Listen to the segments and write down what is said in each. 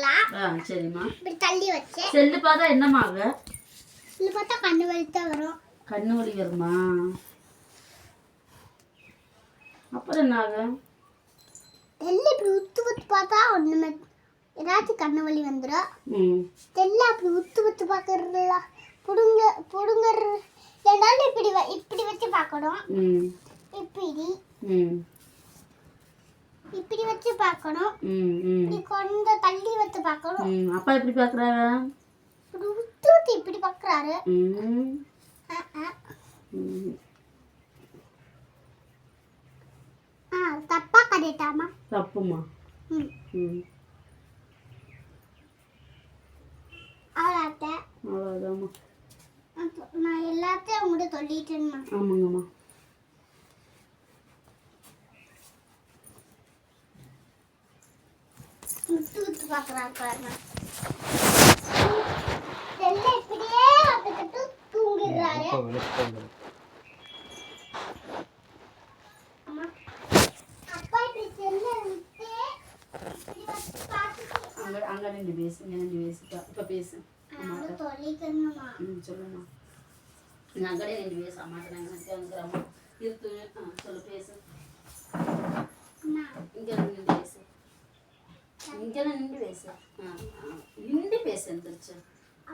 பார்க்கலாம். சரிம்மா. இப்படி தள்ளி வச்சு செல்லு பார்த்தா என்னமாக? செல்லு பார்த்தா கண்ணு வலி தான் வரும். கண்ணு வலி வருமா? அப்புறம் என்ன ஆகும்? செல்லு இப்படி உத்து பார்த்தா ஒண்ணுமே ஏதாச்சும் கண்ணு வலி வந்துடும். செல்லு அப்படி உத்து பார்க்கறதுல புடுங்கற இல்லைனாலும் இப்படி வச்சு பார்க்கணும். இப்படி வச்சு பார்க்கணும். இப்படி கொஞ்சம் தள்ளி வச்சு பார்க்கணும். அப்பா எப்படி பார்க்குறாங்க? இப்படி பார்க்குறாரு. தப்பா கரெக்டாமா? தப்புமா. அவ்வளோதாம்மா. நான் எல்லாத்தையும் உங்கள்கிட்ட சொல்லிட்டேன்மா. ஆமாங்கம்மா. உத்து பார்க்குறாரு பாருங்க. செல்லை இப்படியே பார்த்துக்கிட்டு தூங்கிடுறாரு. அப்பா இப்படி செல்லை விட்டு அங்கே நின்று பேசு. இங்கே நின்று பேசுப்பா. இப்போ பேசு. சொல்லிக்கணுமா? சொல்லுமா. நான் அங்கே நின்று பேச மாட்டேன். வந்துக்கிறோமா இருக்கு. சொல்லு பேசு. இங்கே நின்று பேசு. இங்கே நின்று பேசு. நின்று பேசு. எந்திரிச்சு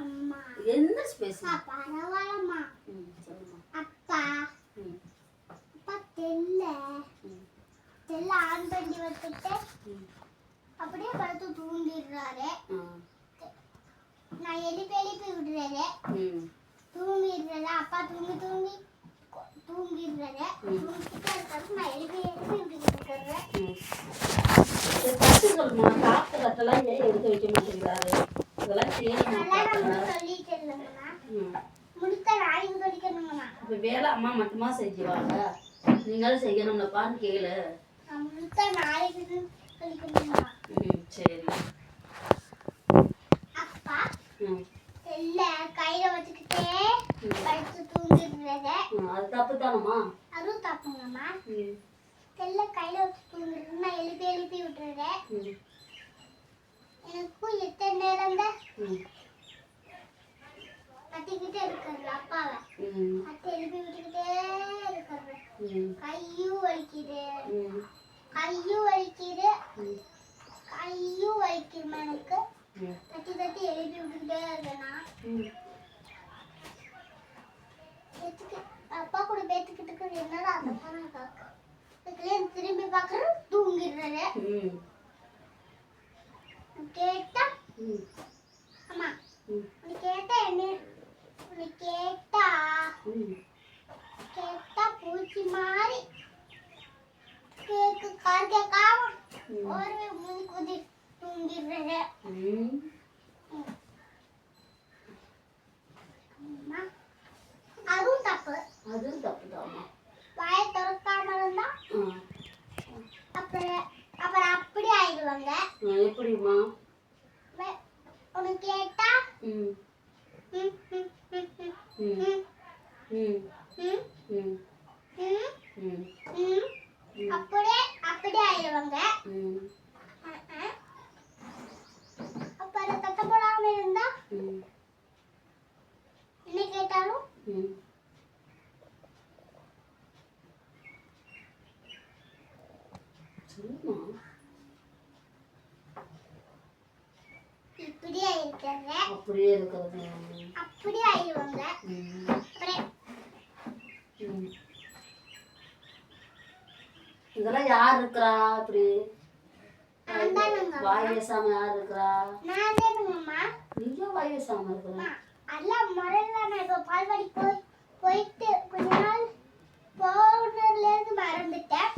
அம்மா எந்திரிச்சு பேசு. பரவாயில்லம்மா. சொல்லுமா. அப்பா அப்பா தெல்ல ஆன் பண்ணி வச்சுட்டு அப்படியே படுத்து தூங்கிடுறாரு. நான் எழுப்பி விடுறேன். தூங்கிடுறேன். அப்பா தூங்கிடுறாரு. தூங்கிட்டு அதுக்கப்புறம் நான் எழுப்பி இப்படி கொடுக்குறேன். கட்டெல்லாம் ஏன் எடுத்து வைக்க மாட்டேங்கிறாரு? இதெல்லாம் சொல்லிட்டு இல்லைங்கண்ணா. முடித்த நாயும் சொல்லிக்கணுங்கண்ணா. இப்போ வேலை அம்மா மட்டுமா செஞ்சுவாங்க? நீங்களும் செய்யணும்னப்பான்னு கேளு. முடித்த நாய்க்கு சொல்லிக்கணுங்கண்ணா. சரி. அப்பா இல்ல கையில வச்சுக்கிட்டே படுத்து தூங்கிடுறது. அது தப்பு தானம்மா? அதுவும் தப்புங்கம்மா. செல்ல கையில வச்சு தூங்கிடுறது. நான் எழுப்பி விட்டுறேன். எனக்கும் எத்தனை நேரம் தான் கட்டிக்கிட்டே இருக்கிறது அப்பாவை. அத்தை எழுப்பி விட்டுக்கிட்டே இருக்கிறது. கையும் வலிக்குது. எனக்கு தட்டி எழுப்பி விட்டுக்கிட்டே இருக்கேனா. அப்பா கூட பேத்துக்கிட்டு என்னடா அந்த பணம் காக்க திரும்பி பார்க்கறது தூங்கிடுறேன். கேட்டா அம்மா கேட்டா என்ன கேட்டா பூச்சி மாதிரி கேக்கு கால் கேட்காம ஒரு குதி தூங்கிடுறேன். அதுவும் தப்பு தாம்மா. வாயை திறக்காம இருந்தா அப்புறம் அப்படி ஆயிடுவாங்க. எப்படிமா? உனக்கு கேட்டா அப்படியே ஆயிடுவாங்க. அப்புறம் தட்ட போடாம இருந்தா என்ன கேட்டாலும் அப்படியே இருக்கிறது அப்படியே ஆயிடுவாங்க. இதெல்லாம் யார் இருக்கிறா? அப்படி வாய் பேசாம யார் இருக்கிறா? நீயும் வாய் பேசாம இருக்கிறா? நான் இப்போ பால்வாடி போயிட்டு கொஞ்ச நாள் போனதுல இருந்து மறந்துட்டேன்.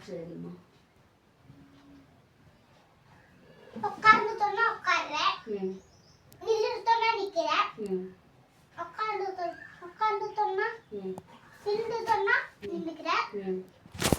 சரிம்மா. உட்கார்ந்து சொன்னா உட்கார்றேன். நில்லு சொன்னா நிக்கிறேன். உட்கார்ந்து சொன்னா சிந்து சொன்னா நின்னுக்கிறேன்.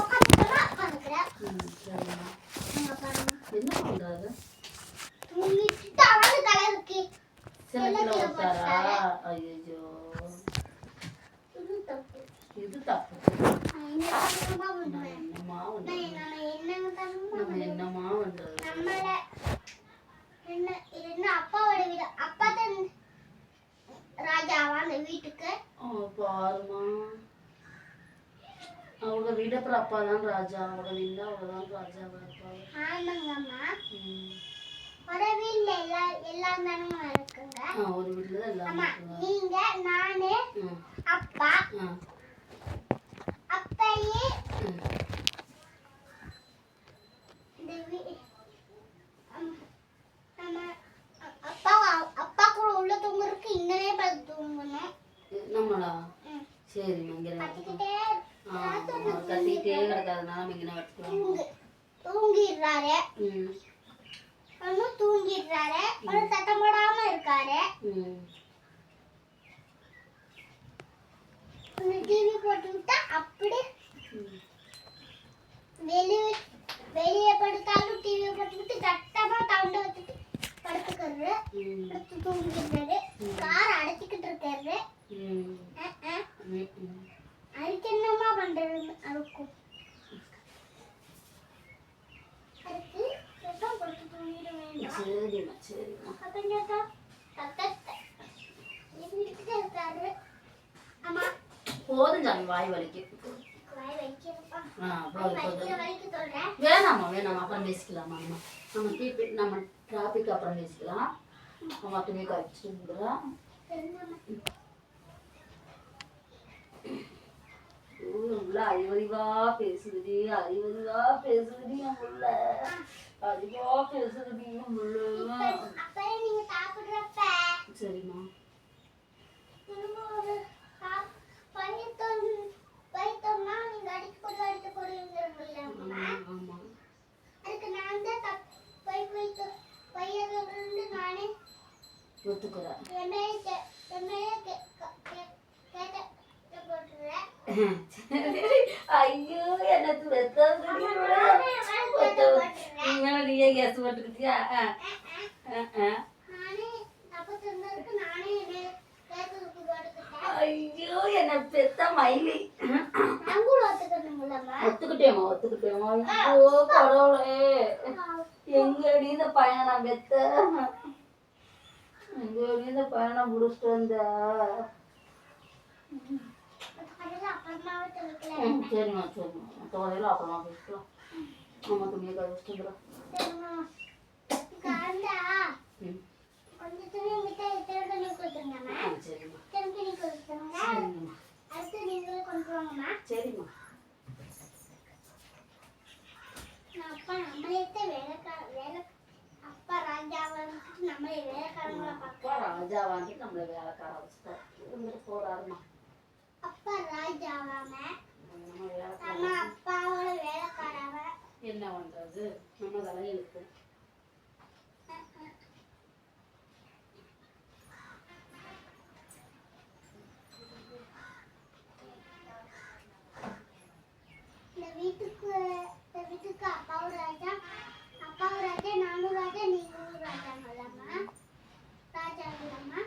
உட்கார்ந்து சொன்னா உட்கார்ந்துக்கிறேன். என்ன பண்றாரு? தூங்கிட்டு அவனு கலருக்கு செல்லத்துல போட்டாரா? ஐயோ இது தப்பு. என்னமா பண்றது? நம்மள என்ன வீடு அப்புறம் அப்பா தான் ராஜா, அவரோட வீடு அவ்வளோதான் ராஜாவா இருப்பாங்க. ஆமாங்கம்மா. ஒரு வீட்ல எல்லாம் தானே இருக்குங்க. ஒரு வீட்டுல தான் எல்லாம் இருக்குங்க. நீங்க, நானு, அப்பா, அப்பையே அப்பா கூட உள்ள தூங்குறதுக்கு இன்னமே பார்த்து தூங்கணும். நம்மளா? சரிம்மா, இங்கே கத்திக்கிட்டே கிடக்காதனால இங்கே தூங்கிடுறாரு. தூங்கிடுறாரு, ஒரு சத்தம் போடாம இருக்காரு. டிவி போட்டு விட்டா அப்படி வெளியே படுத்தாலும் டிவி போட்டு விட்டு சத்தமா தவுண்ட வச்சுட்டு படுத்துக்கிறாரு. படுத்து தூங்கிடுறாரு. கார் அடைச்சிக்கிட்டு இருக்காரு. அதுக்கு என்னமா பண்றது? அதுக்கும் அதுக்கு சத்தம் போட்டு தூங்கிட வேண்டாம். சரிம்மா சரிம்மா. போதும் சாமி, வாய் வலிக்கு. வேணாமா வேணாமா, அப்புறம் பேசிக்கலாமா. நம்ம டிராபிக் அப்புறம் பேசிக்கலாம். அம்மா துணி காய்ச்சிட்டுங்கிறா. உள்ள அறிவறிவா பேசுதுடி, அறிவறிவா பேசுதுடி, என் உள்ள அறிவா பேசுதுடி, என் உள்ள. சரிம்மா. ஐயோ, எனக்கு நீயே கேஸ் போட்டுக்கிட்டியா? ஐயோ, என்ன பெத்த மயிலி. ஒத்துக்கிட்டேமா. ஐயோ கடவுளே, எங்கடி இந்த பையனை நான் பெத்த, எங்கடி இந்த பையனை முடிச்சுட்டு வந்த. சரிம்மா சரிம்மா, தோதையில அப்புறமா பேசிக்கலாம். அம்மா துணியை கழிச்சுட்டுங்கிறோம். சரிம்மா. அப்பா ராஜாவான்ட்டு நம்மளே வேலைக்கார வச்சுட்டு போறாருமா. அப்பா ராஜாவாம நம்ம அப்பாவோட வேலைக்காரவ. என்ன பண்றது, நம்ம தலையை இருக்கு. இந்த வீட்டுக்கு அப்பாவும் ராஜா, நானும் ராஜா, நீங்களும் ராஜா. நல்லாமா ராஜா இல்லாமா?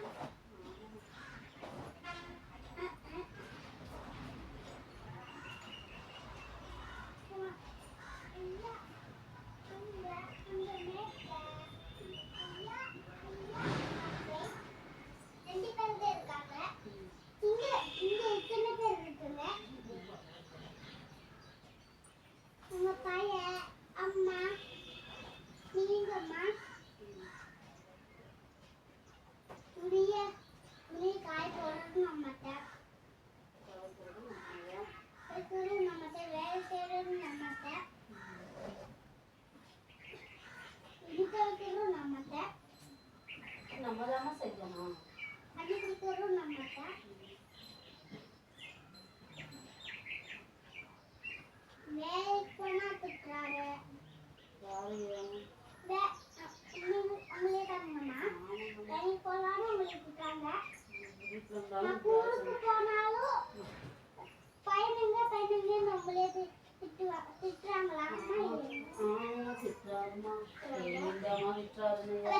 நம்மதானே செய்யணும். வேலைக்கு போனா திட்டுறாரு. வேலைக்கு போனாலும் உங்களுக்கு திட்டுறாங்க. ஊருக்கு போனாலும் பையனுங்க நம்மளே திட்டுறாங்களா?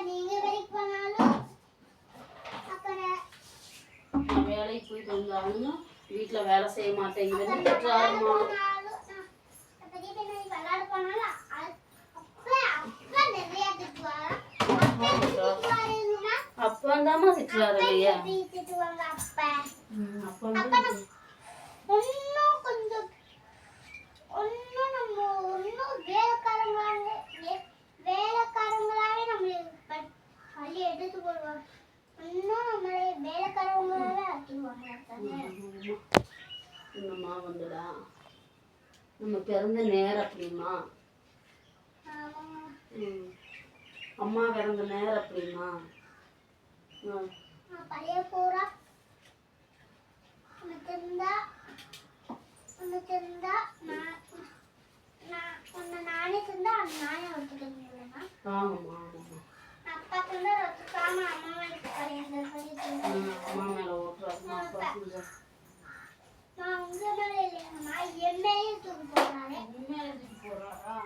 நீங்க வேலைக்கு போனாலும் அப்புறம் வேலைக்கு போயிட்டு வந்தாலும் வீட்டுல வேலை செய்ய மாட்டேங்குதுன்னு திட்டுறாருமா. விளையாட போனாலும் அப்பந்தாமா திட்டுறாரு இல்லையா? இன்னும் கொஞ்சம் நம்ம பிறந்த நேரம் அப்படிமா? ஆமாம்மா. அம்மா பிறந்த நேரம் அப்படிமா? பழைய பூரா இருந்தா நானே இருந்தா அந்த நானே ஒத்துக்கிறேன். ஆமாம்மா ஆமாம்மா. அப்பா இருந்தா ஒத்துக்காம அம்மா மேலே அம்மா மேலே ஓட்டுறாருமா அப்பா கொஞ்சம். நான் உங்க மேலே இல்லைங்கம்மா, என் மேலே தூக்கி போடுறாரு. உண்மையில தூக்கி போடுறாரா?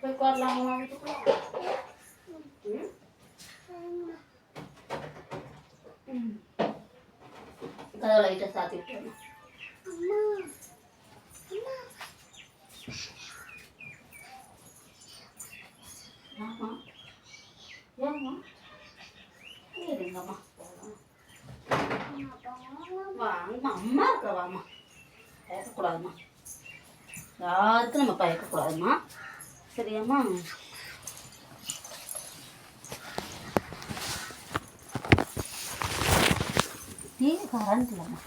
போய் உட்காரலாமா வீட்டுக்குள்ள? கதவை லைட்டாக சாத்தி விட்டுருமா? ஆமா ஏம்மா இருங்கம்மா வாங்கம்மா, அம்மா இருக்கா வாம்மா. பயக்கக்கூடாதும்மா, யாருக்கும் நம்ம பயக்கக்கூடாதும்மா, சரியாம்மா? கரண்ட் இல்லைம்மா.